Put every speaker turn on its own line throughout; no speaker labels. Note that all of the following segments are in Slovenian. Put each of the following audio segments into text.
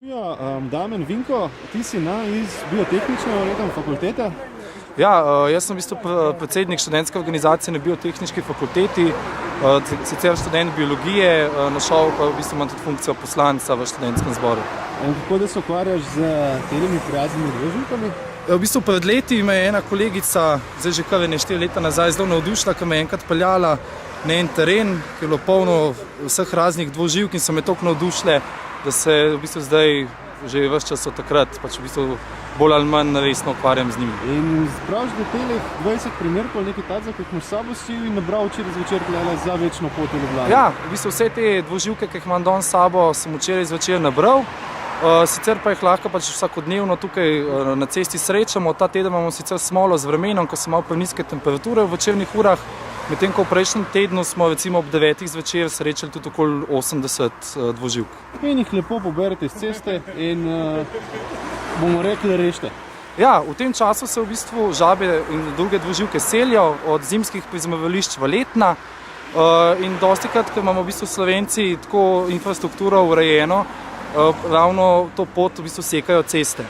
Ja, Damjan Vinko, ti si iz biotehnične fakultete?
Ja, jaz sem v bistvu predsednik študentske organizacije na biotehnički fakulteti, sicer študent biologije, našel pa v bistvu imam tudi funkcijo poslanca v študentskem zboru.
Kako da se ukvarjaš z temi prijaznimi dvoživkami?
V bistvu pred leti me je ena kolegica, zdaj že kar 4 leta nazaj, zelo navdušila, ker me je enkrat peljala na en teren, ki je bilo polno vseh raznih dvoživk in so me toliko navdušile, da se v bistvu zdaj že ves čas od takrat pač v bistvu bolj ali manj resno ukvarjam z njimi.
In spraviš do telih 20 primerkov ali nekaj takega, kot imaš sabo si in nabral včeraj zvečer tlele za večno pot v Ljubljano?
Ja, v bistvu vse te dvoživke, ki jih imam danes s sabo, sem včeraj zvečer nabral. Sicer pa jih lahko pač vsakodnevno tukaj na cesti srečamo. Ta teden imamo sicer smolo z vremenom, ko so malo prenizke temperature v večernih urah, medtem ko v prejšnjem tednu smo recimo ob 9 zvečer srečali tudi okoli 80 dvoživk.
In jih lepo poberete iz ceste in bomo rekli, rešite.
Ja, v tem času se v bistvu žabe in druge dvoživke selijo od zimskih prizemavališč v letna in dostikrat, ker imamo v bistvu Slovenci tako infrastrukturo urejeno, ravno to pot v bistvu sekajo ceste.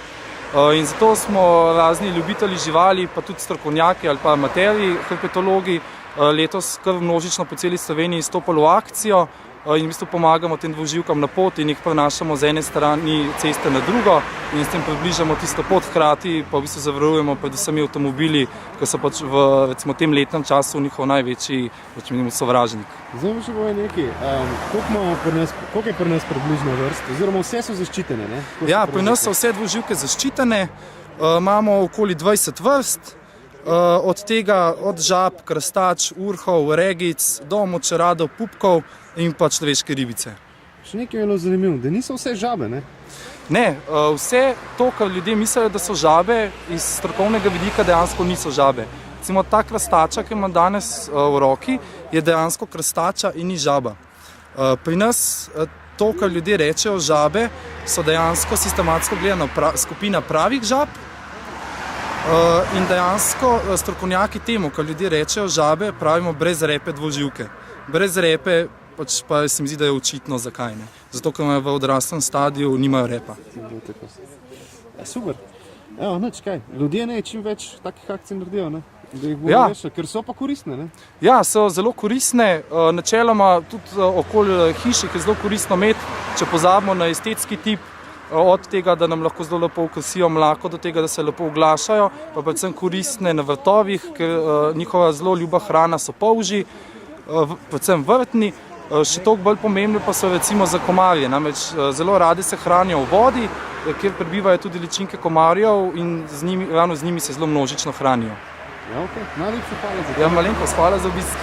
In zato smo razni ljubitelji živali, pa tudi strokovnjaki ali pa amaterji, herpetologi, letos kar množično po celi Sloveniji stopili v akcijo in v bistvu pomagamo tem dvoživkam na pot in jih prenašamo z ene strani ceste na drugo in s tem približamo tisto pot, hkrati pa v bistvu zavarujemo predvsem avtomobili, ki so pač v recimo tem letnem času njihov največji sovražnik.
Zdaj še bo nekaj, koliko je pri nas približno vrst, oziroma vse so zaščitene, ne?
Ja, pri nas so vse dvoživke zaščitene, imamo okoli 20 vrst, od tega od žab, krastač, urhov, regic, do močeradov, pupkov in pa človeške ribice.
Še nekaj je bilo zanimivo, da niso vse žabe, ne?
Ne, vse to, kar ljudje mislijo, da so žabe, iz strokovnega vidika dejansko niso žabe. Recimo ta krastača, ki imam danes v roki, je dejansko krastača in ni žaba. Pri nas to, kar ljudje rečejo žabe, so dejansko sistematsko gledano skupina pravih žab in dejansko strokovnjaki temu, kar ljudje rečejo žabe, pravimo brezrepe dvoživke. Brezrepe pa se mi zdi, da je očitno zakaj ne. Zato, ker v odraslem stadiju nimajo repa.
Super. Evo, nič kaj. Ljudje ne čim več takih akcij naredijo, ne? Da jih bomo rešili, ker so pa koristne, ne?
Ja, so zelo koristne. Načeloma tudi okoli hiši, ki je zelo koristno imeti, če pozabimo na estetski tip, od tega, da nam lahko zelo lepo ukosijo mlako, do tega, da se lepo oglašajo, pa predvsem koristne na vrtovih, ker njihova zelo ljuba hrana so polži, predvsem vrtni. Še toliko bolj pomembne pa so recimo za komarje, namreč zelo radi se hranijo v vodi, kjer prebivajo tudi ličinke komarjev in ravno z njimi se zelo množično hranijo.
Ja, okej. Najlepša hvala za to.
Ja, malenkost, hvala za obisk.